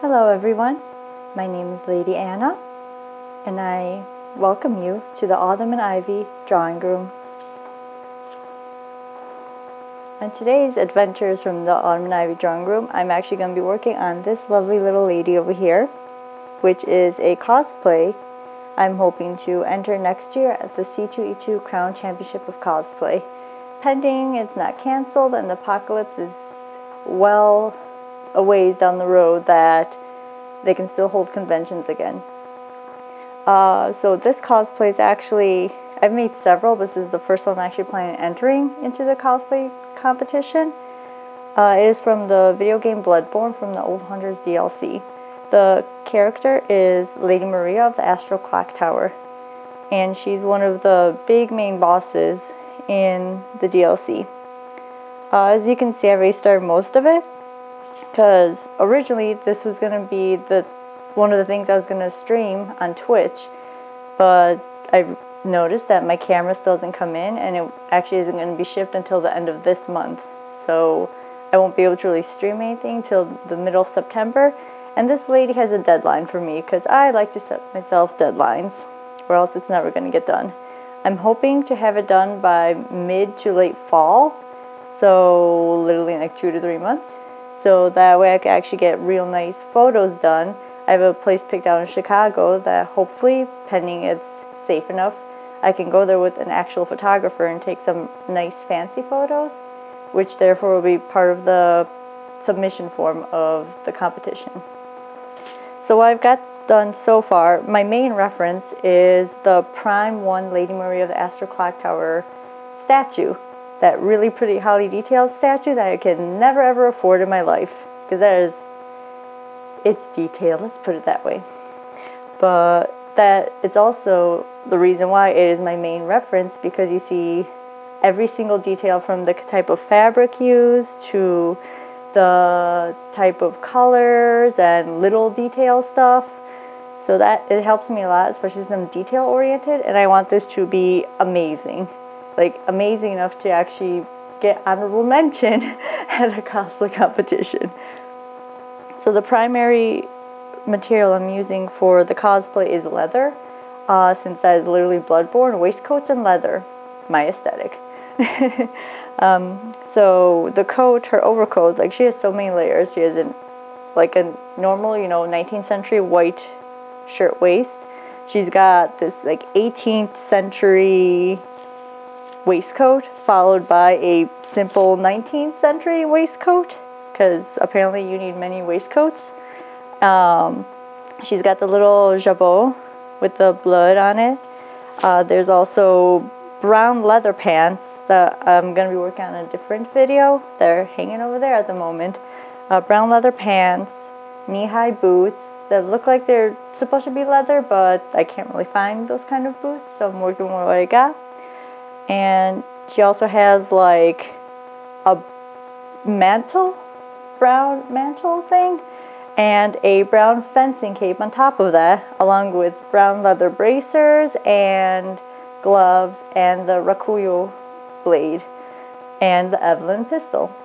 Hello everyone, my name is Lady Anna, and I welcome you to the Autumn and Ivy drawing room. On today's adventures from the Autumn and Ivy drawing room, I'm actually going to be working on this lovely little lady over here, which is a cosplay I'm hoping to enter next year at the C2E2 Crown Championship of Cosplay. Pending it's not cancelled and the apocalypse is well a ways down the road that they can still hold conventions again. So this cosplay is actually, I've made several, but this is the first one I'm actually planning on entering into the cosplay competition. It is from the video game Bloodborne from the Old Hunters DLC. The character is Lady Maria of the Astral Clocktower, and she's one of the big main bosses in the DLC. As you can see, I've already started most of it, because originally this was going to be one of the things I was going to stream on Twitch, but I noticed that my camera still doesn't come in, and it actually isn't going to be shipped until the end of this month, so I won't be able to really stream anything till the middle of September. And this lady has a deadline for me, because I like to set myself deadlines, or else it's never going to get done. I'm hoping to have it done by mid to late fall, so literally like 2 to 3 months. So that way I can actually get real nice photos done. I have a place picked out in Chicago that hopefully, pending it's safe enough, I can go there with an actual photographer and take some nice fancy photos, which therefore will be part of the submission form of the competition. So what I've got done so far, my main reference is the Prime 1 Lady Maria of the Astral Clocktower statue. That really pretty highly detailed statue that I can never ever afford in my life, because it's detailed, let's put it that way. But that it's also the reason why it is my main reference, because you see every single detail from the type of fabric used to the type of colors and little detail stuff. So that it helps me a lot, especially since I'm detail oriented, and I want this to be amazing. Like amazing enough to actually get honorable mention at a cosplay competition. So the primary material I'm using for the cosplay is leather, since that is literally Bloodborne, waistcoats and leather, my aesthetic. So the coat, her overcoat, like she has so many layers. She has like a normal, 19th century white shirt waist. She's got this like 18th century waistcoat, followed by a simple 19th century waistcoat, because apparently you need many waistcoats. She's got the little jabot with the blood on it. There's also brown leather pants that I'm going to be working on in a different video. They're hanging over there at the moment. Brown leather pants, knee-high boots that look like they're supposed to be leather, but I can't really find those kind of boots, so I'm working with what I got. And she also has like a brown mantle thing, and a brown fencing cape on top of that, along with brown leather bracers and gloves and the rakuyo blade and the Evelyn pistol.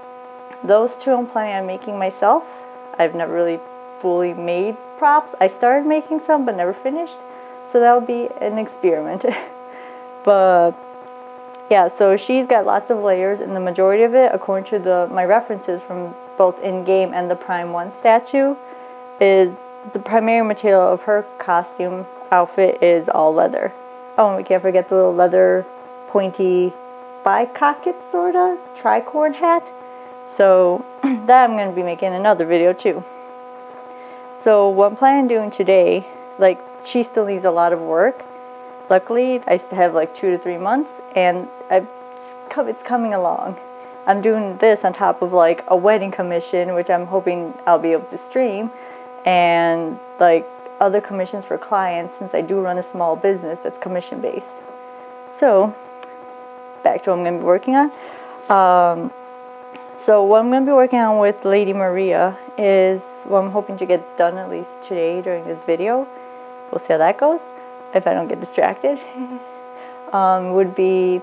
Those two I'm planning on making myself. I've never really fully made props. I started making some but never finished, so that'll be an experiment. But yeah, so she's got lots of layers, and the majority of it, according to my references from both in-game and the Prime 1 statue, is the primary material of her costume outfit is all leather. Oh, and we can't forget the little leather pointy bicocket sorta tricorn hat. So that I'm going to be making another video too. So what I'm planning on doing today, like she still needs a lot of work. Luckily, I still have like 2 to 3 months, and it's coming along. I'm doing this on top of like a wedding commission, which I'm hoping I'll be able to stream, and like other commissions for clients, since I do run a small business that's commission based. So back to what I'm going to be working on. So what I'm going to be working on with Lady Maria is what I'm hoping to get done at least today during this video. We'll see how that goes, if I don't get distracted. Would be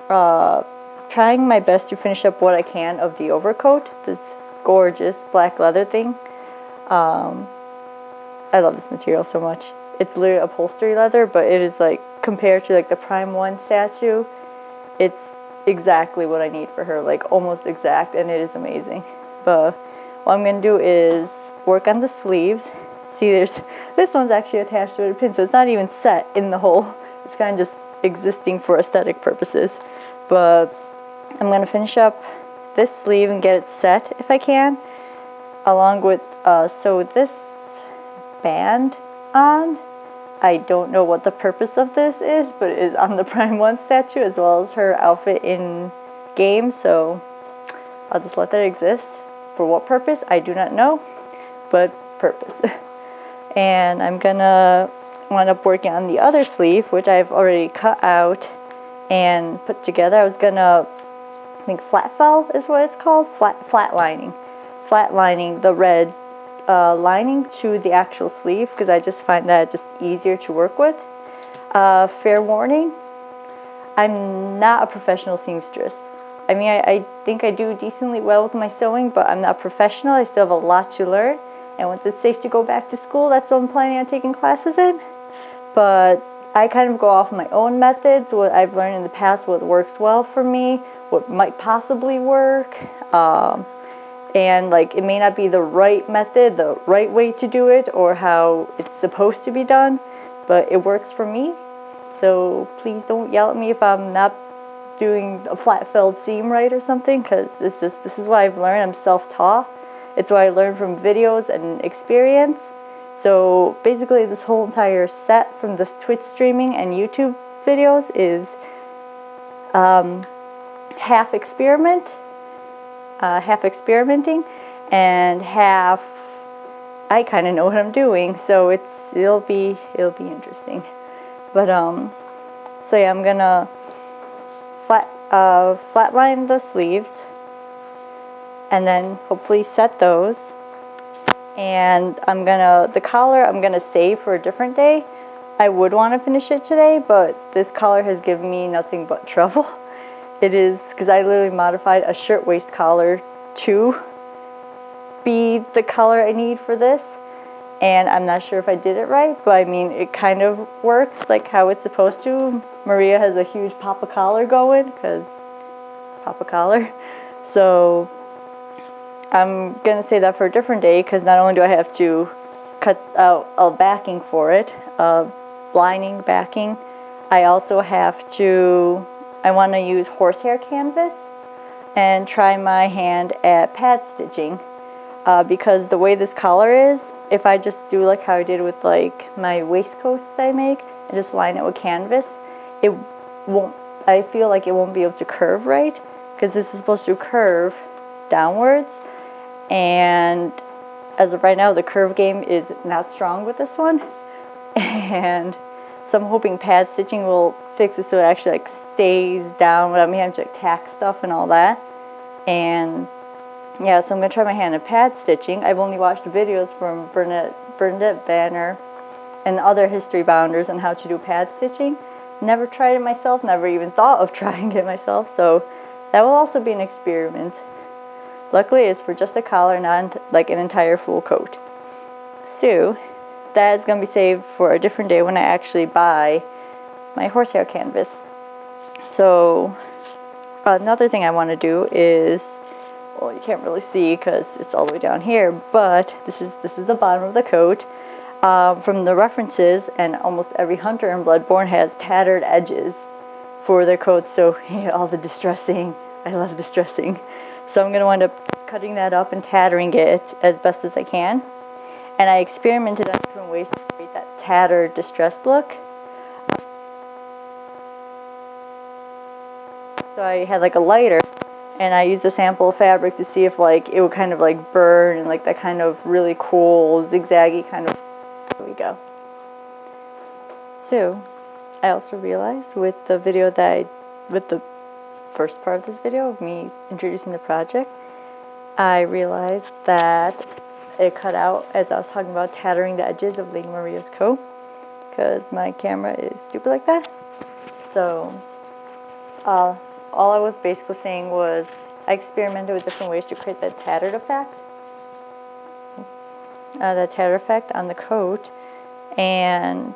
trying my best to finish up what I can of the overcoat, this gorgeous black leather thing. I love this material so much. It's literally upholstery leather, but it is like, compared to like the Prime 1 statue, it's exactly what I need for her, like almost exact, and it is amazing. But what I'm gonna do is work on the sleeves. See, this one's actually attached to a pin, so it's not even set in the hole. It's kind of just existing for aesthetic purposes. But I'm gonna finish up this sleeve and get it set if I can, along with sew this band on. I don't know what the purpose of this is, but it is on the Prime 1 statue as well as her outfit in game, so I'll just let that exist. For what purpose, I do not know, but purpose. And I'm gonna wind up working on the other sleeve, which I've already cut out and put together. I was gonna, I think flat fell is what it's called, flat lining the red lining to the actual sleeve, because I just find that just easier to work with. Fair warning, I'm not a professional seamstress. I mean, I think I do decently well with my sewing, but I'm not professional. I still have a lot to learn, and once it's safe to go back to school, that's what I'm planning on taking classes in. But I kind of go off my own methods, what I've learned in the past, what works well for me, what might possibly work. And like, it may not be the right method, the right way to do it, or how it's supposed to be done, but it works for me. So please don't yell at me if I'm not doing a flat-filled seam right or something, because this is what I've learned. I'm self-taught. It's what I learned from videos and experience. So basically this whole entire set from this Twitch streaming and YouTube videos is half experimenting and half I kind of know what I'm doing, so it'll be interesting. But so yeah, I'm gonna flatline the sleeves and then hopefully set those. And the collar I'm gonna save for a different day. I would want to finish it today, but this collar has given me nothing but trouble. It is because I literally modified a shirtwaist collar to be the color I need for this, and I'm not sure if I did it right, but I mean, it kind of works like how it's supposed to. Maria has a huge papa collar going, because papa collar. So I'm gonna say that for a different day, because not only do I have to cut out a backing for it, lining backing, I also have to, I want to use horsehair canvas and try my hand at pad stitching, because the way this collar is, if I just do like how I did with like my waistcoats that I make and just line it with canvas, it won't, I feel like it won't be able to curve right, because this is supposed to curve downwards, and as of right now the curve game is not strong with this one. And so I'm hoping pad stitching will fix it so it actually like stays down without me having to like tack stuff and all that. And yeah, so I'm gonna try my hand at pad stitching. I've only watched videos from Bernadette Banner and other history bounders on how to do pad stitching. Never tried it myself, never even thought of trying it myself, so that will also be an experiment. Luckily it's for just a collar, not like an entire full coat. So that's gonna be saved for a different day when I actually buy my horsehair canvas. So another thing I want to do is, well, you can't really see because it's all the way down here, but this is the bottom of the coat. From the references, and almost every hunter in Bloodborne has tattered edges for their coats, so yeah, all the distressing. I love distressing. So I'm going to wind up cutting that up and tattering it as best as I can. And I experimented on different ways to create that tattered, distressed look. So I had like a lighter, and I used a sample of fabric to see if like it would kind of like burn and like that kind of really cool zigzaggy kind of. There we go. So I also realized with the video with the first part of this video of me introducing the project, I realized that it cut out as I was talking about tattering the edges of Lady Maria's coat, because my camera is stupid like that. So all I was basically saying was I experimented with different ways to create that tattered effect. that tatter effect on the coat, and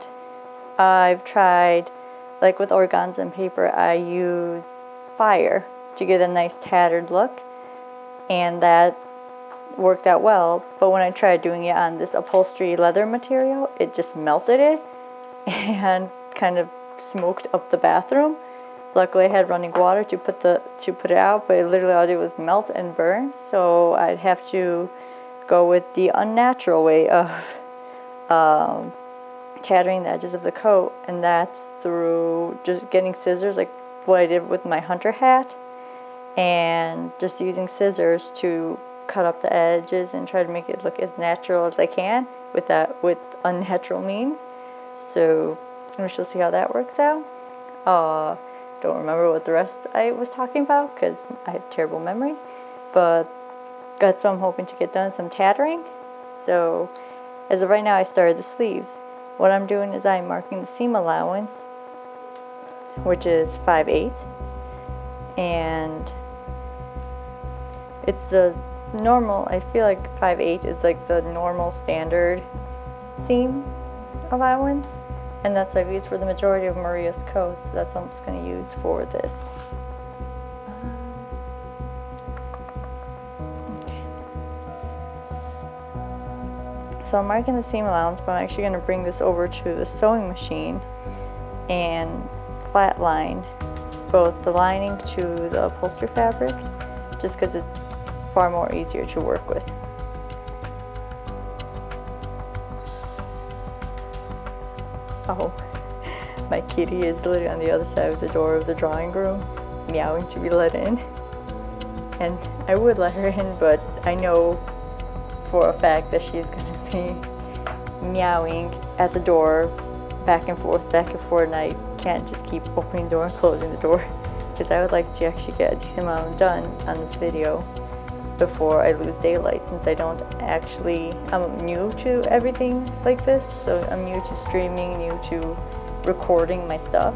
I've tried, like with organza and paper, I use fire to get a nice tattered look, and that worked out well. But when I tried doing it on this upholstery leather material, it just melted it and kind of smoked up the bathroom. Luckily I had running water to put it out, but literally all I did was melt and burn. So I'd have to go with the unnatural way of tattering the edges of the coat, and that's through just getting scissors, like what I did with my hunter hat, and just using scissors to cut up the edges and try to make it look as natural as I can with unnatural means. So we shall see how that works out. Don't remember what the rest I was talking about because I have terrible memory, but that's what I'm hoping to get done, some tattering. So as of right now, I started the sleeves. What I'm doing is I'm marking the seam allowance, which is 5/8, and it's the normal, I feel like 5/8 is like the normal standard seam allowance, and that's what I've used for the majority of Maria's coats, so that's what I'm just going to use for this. Okay. So I'm marking the seam allowance, but I'm actually going to bring this over to the sewing machine and flatline both the lining to the upholstery fabric, just because it's far more easier to work with. Oh, my kitty is literally on the other side of the door of the drawing room, meowing to be let in. And I would let her in, but I know for a fact that she's going to be meowing at the door back and forth, and I can't just keep opening the door and closing the door, because I would like to actually get a decent amount done on this video before I lose daylight, since I'm new to everything like this, so I'm new to streaming, new to recording my stuff,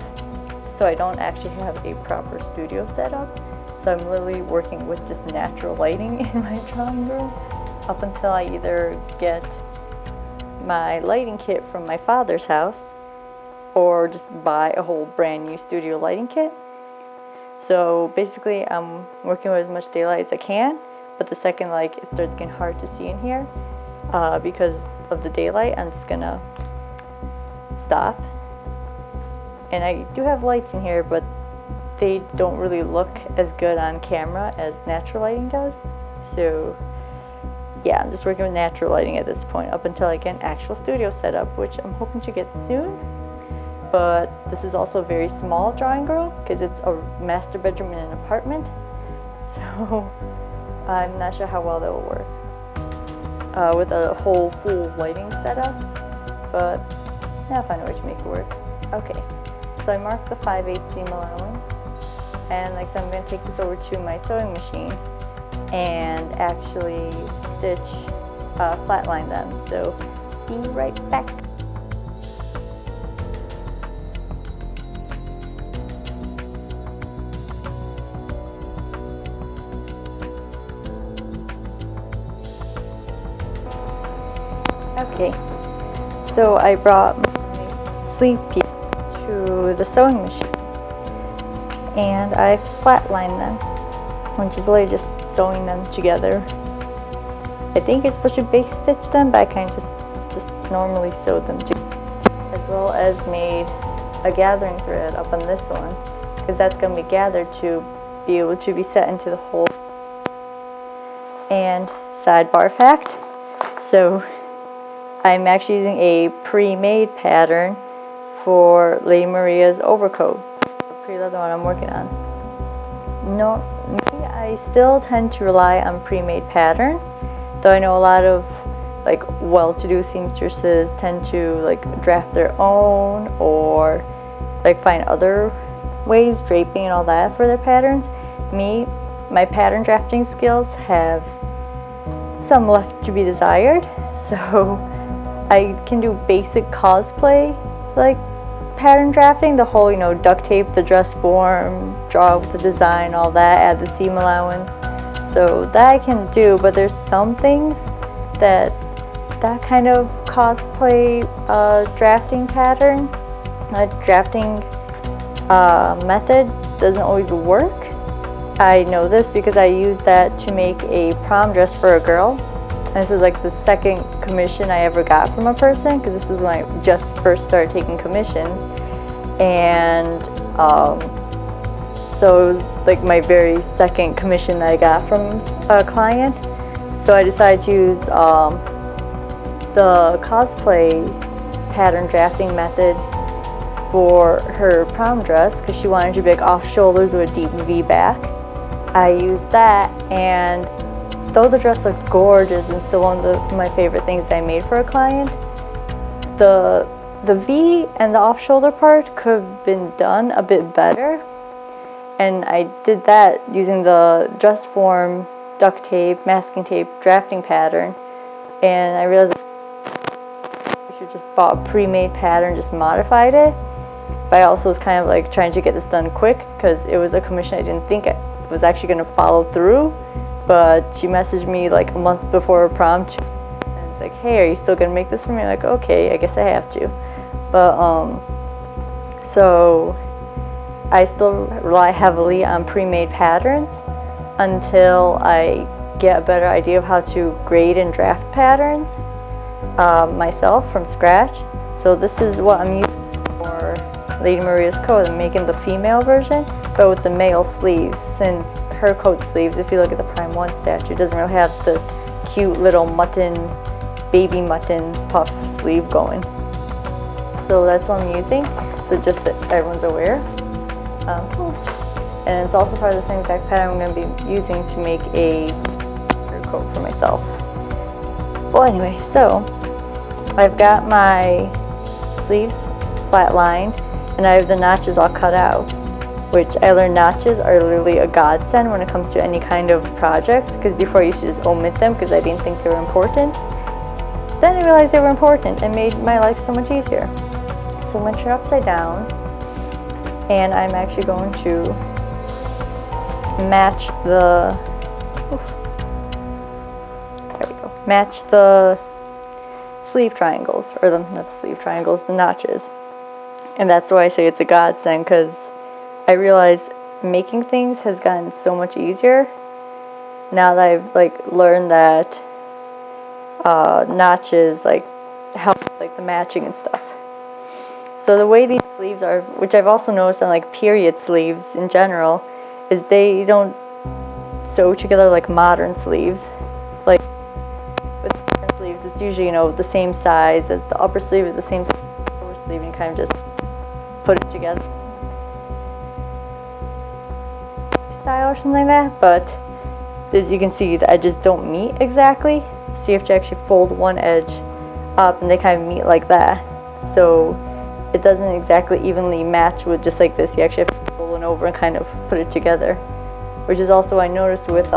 so I don't actually have a proper studio setup, so I'm literally working with just natural lighting in my drawing room up until I either get my lighting kit from my father's house or just buy a whole brand new studio lighting kit. So basically I'm working with as much daylight as I can, but the second it starts getting hard to see in here because of the daylight, I'm just gonna stop. And I do have lights in here, but they don't really look as good on camera as natural lighting does. So yeah, I'm just working with natural lighting at this point up until I get an actual studio setup, which I'm hoping to get soon. But this is also a very small drawing room because it's a master bedroom in an apartment. So I'm not sure how well that will work with a whole full lighting setup, but I'll find a way to make it work. Okay, so I marked the 5/8 seam allowance, and like I said, I'm going to take this over to my sewing machine and actually stitch, flatline them. So be right back. Okay, so I brought my sleeve piece to the sewing machine and I flatlined them, which is literally just sewing them together. I think it's supposed to base stitch them, but I kind of just normally sewed them together, as well as made a gathering thread up on this one, because that's going to be gathered to be able to be set into the hole. And sidebar fact, so I'm actually using a pre-made pattern for Lady Maria's overcoat, the pre-leather one I'm working on. No, me, I still tend to rely on pre-made patterns, though I know a lot of well-to-do seamstresses tend to draft their own or find other ways, draping and all that for their patterns. Me, my pattern drafting skills have some left to be desired, so I can do basic cosplay pattern drafting, the whole duct tape the dress form, draw with the design, all that, add the seam allowance. So that I can do, but there's some things that that kind of cosplay drafting pattern, drafting method doesn't always work. I know this because I used that to make a prom dress for a girl. And this is like the second commission I ever got from a person, because this is when I just first started taking commissions. And so it was like my very second commission that I got from a client. So I decided to use the cosplay pattern drafting method for her prom dress, because she wanted to be like off shoulders with a deep V back. I used that, and though the dress looked gorgeous and still one of my favorite things I made for a client, the V and the off shoulder part could have been done a bit better. And I did that using the dress form, duct tape, masking tape, drafting pattern. And I realized I should just bought a pre-made pattern, just modified it. But I also was kind of like trying to get this done quick, because it was a commission I didn't think I was actually going to follow through. But she messaged me like a month before her prom, and it's like, hey, are you still going to make this for me? I'm like, okay, I guess I have to. But so I still rely heavily on pre-made patterns until I get a better idea of how to grade and draft patterns myself from scratch. So this is what I'm using for Lady Maria's coat. I'm making the female version, but with the male sleeves, since her coat sleeves, if you look at the Prime 1 statue, doesn't really have this cute little mutton, baby mutton puff sleeve going. So that's what I'm using, so just that everyone's aware. And it's also part of the same exact pattern I'm going to be using to make a coat for myself. Well, anyway, so I've got my sleeves flat lined, and I have the notches all cut out, which I learned notches are literally a godsend when it comes to any kind of project, because before I used to just omit them because I didn't think they were important. Then I realized they were important and made my life so much easier. So I'm going to turn upside down, and I'm actually going to match the match the sleeve triangles, or not the sleeve triangles, the notches. And that's why I say it's a godsend, because I realize making things has gotten so much easier now that I've learned that notches help the matching and stuff. So the way these sleeves are, which I've also noticed on period sleeves in general, is they don't sew together like modern sleeves. With modern sleeves, it's usually the same size as the upper sleeve is the same size as the lower sleeve, and you kind of just put it together style or something like that. But as you can see, the edges don't meet exactly, so you have to actually fold one edge up, and they kind of meet like that. So it doesn't exactly evenly match with just like this. You actually have to fold it over and kind of put it together, which is also I noticed with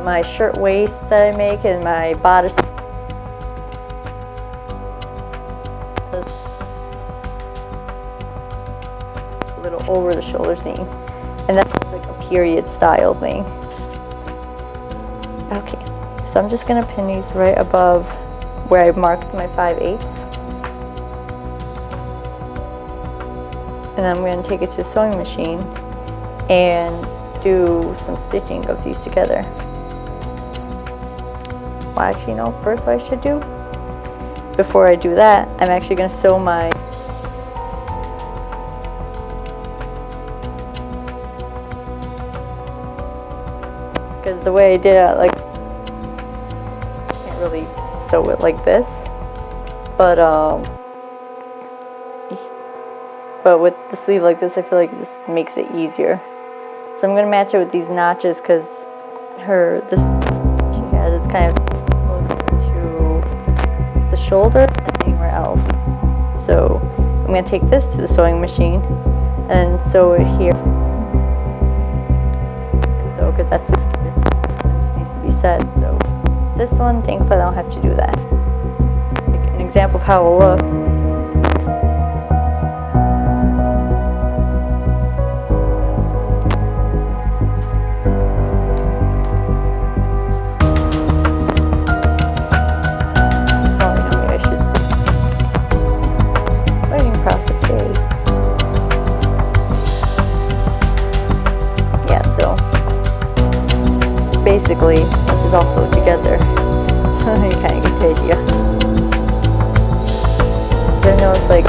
my shirt waist that I make and my bodice. A little over the shoulder seam, and that's like a period style thing. Okay, so I'm just gonna pin these right above where I marked my 5/8. And I'm going to take it to a sewing machine and do some stitching of these together. Well, actually, no, first what I should do, before I do that, I'm actually going to sew my because the way I did it, I can't really sew it like this, but with the sleeve like this, I feel like it just makes it easier. So I'm going to match it with these notches, because this she has, it's kind of closer to the shoulder than anywhere else. So I'm going to take this to the sewing machine and sew it here. And so, because that's just needs to be set. So this one, thankfully, I don't have to do that. An example of how it will look. also together. You kind of get the idea. I know it's like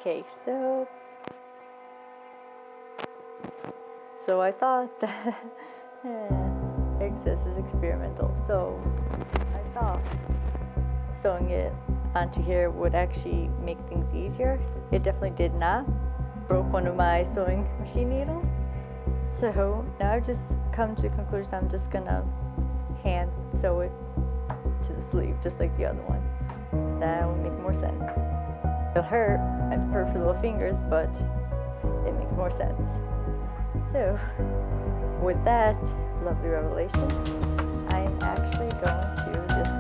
okay, so I thought that this is experimental. So I thought sewing it onto here would actually make things easier. It definitely did not. Broke one of my sewing machine needles. So now I've just come to the conclusion I'm just gonna hand sew it to the sleeve just like the other one. That would make more sense. It'll hurt, I prefer for little fingers, but it makes more sense. So, with that lovely revelation, I am actually going to just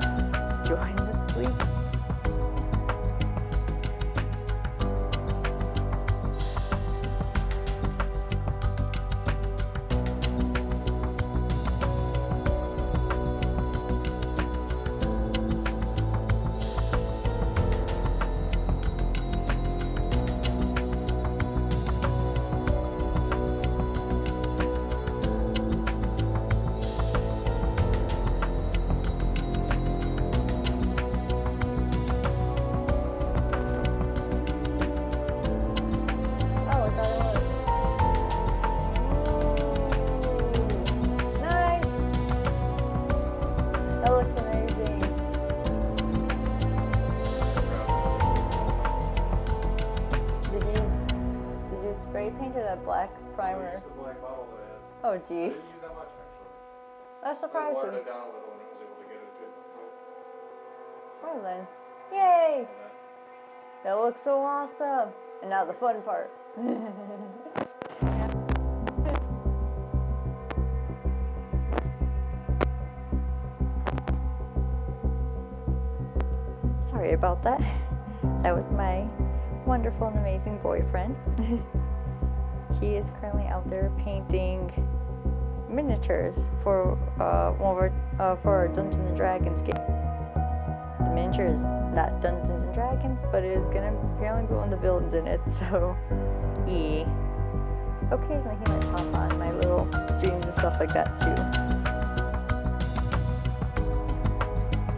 join the sleeve. Black primer. The black bottle that I had. Oh, jeez. I didn't use that much, actually. That's I surprising. watered it down a little and I was able to get it good. Well then. Yay! That looks so awesome. And now the fun part. Sorry about that. That was my wonderful and amazing boyfriend. He is currently out there painting miniatures for for our Dungeons and Dragons game. The miniature is not Dungeons and Dragons, but it is gonna apparently be one of the villains in it. So, yeah. Occasionally he might pop on my little streams and stuff like that too.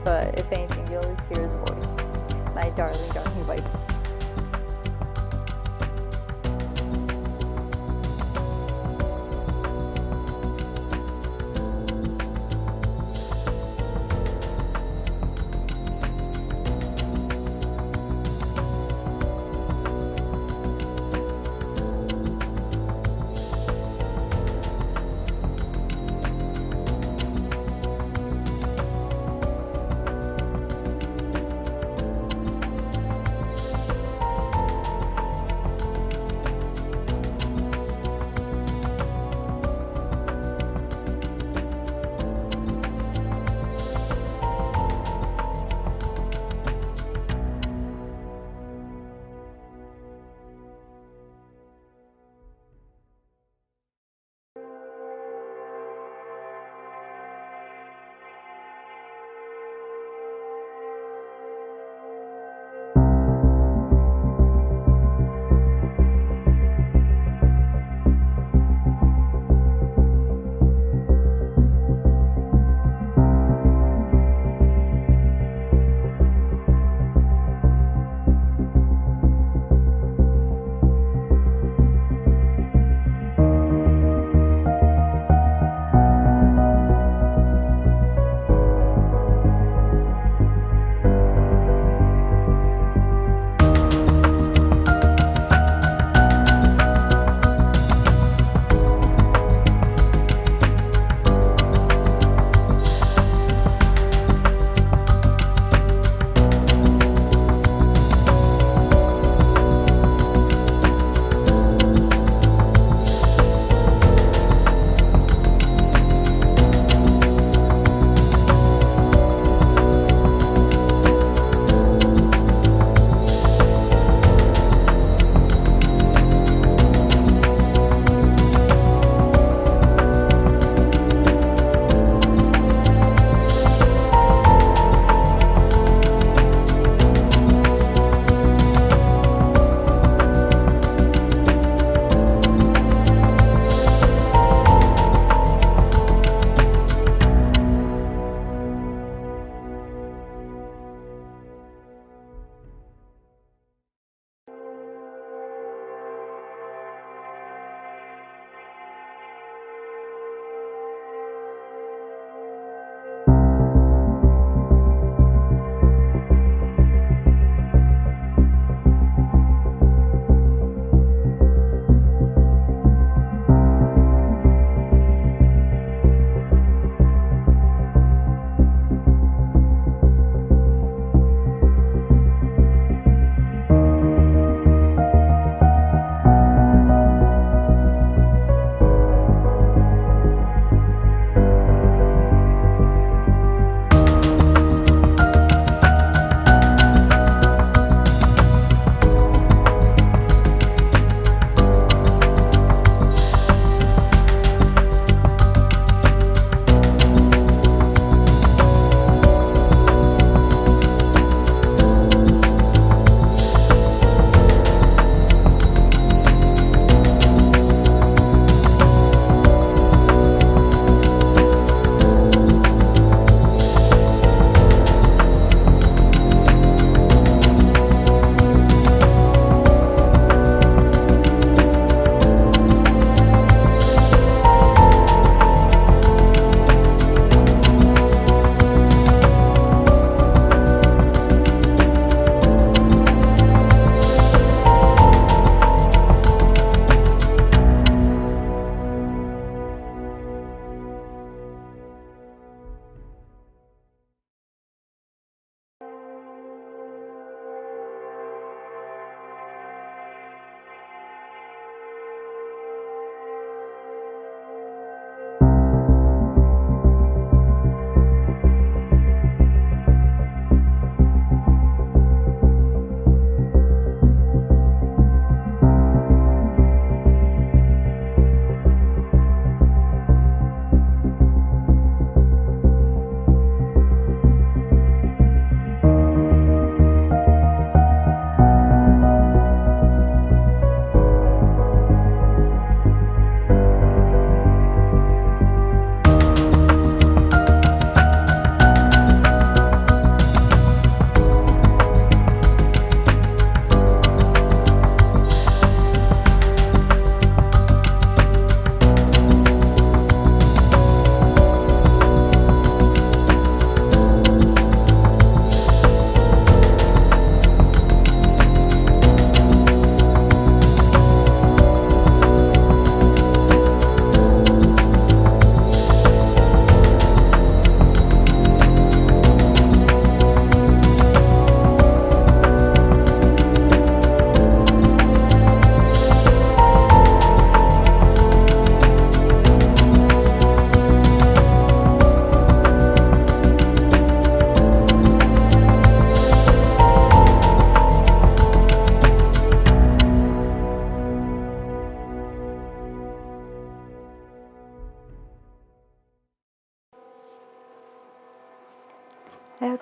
But if anything, you'll always hear his voice. My darling, darling Viper.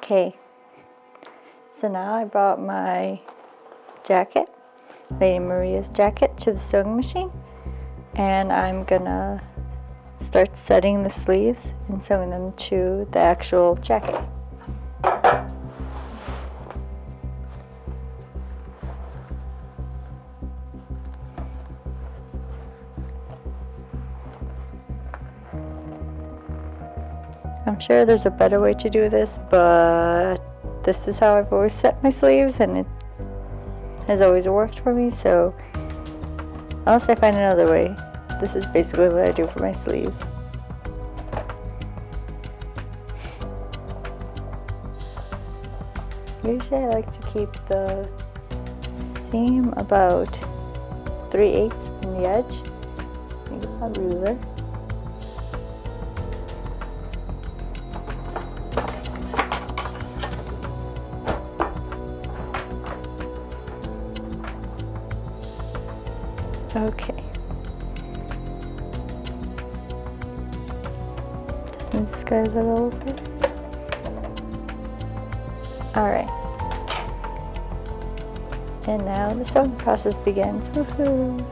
Okay, so now I brought my jacket, Lady Maria's jacket, to the sewing machine, and I'm gonna start setting the sleeves and sewing them to the actual jacket. I'm sure there's a better way to do this, but this is how I've always set my sleeves, and it has always worked for me, so unless I find another way, this is basically what I do for my sleeves. Usually I like to keep the seam about 3/8 from the edge. Use my ruler. Okay. Move this guy a little over. Alright. And now the sewing process begins. Woohoo!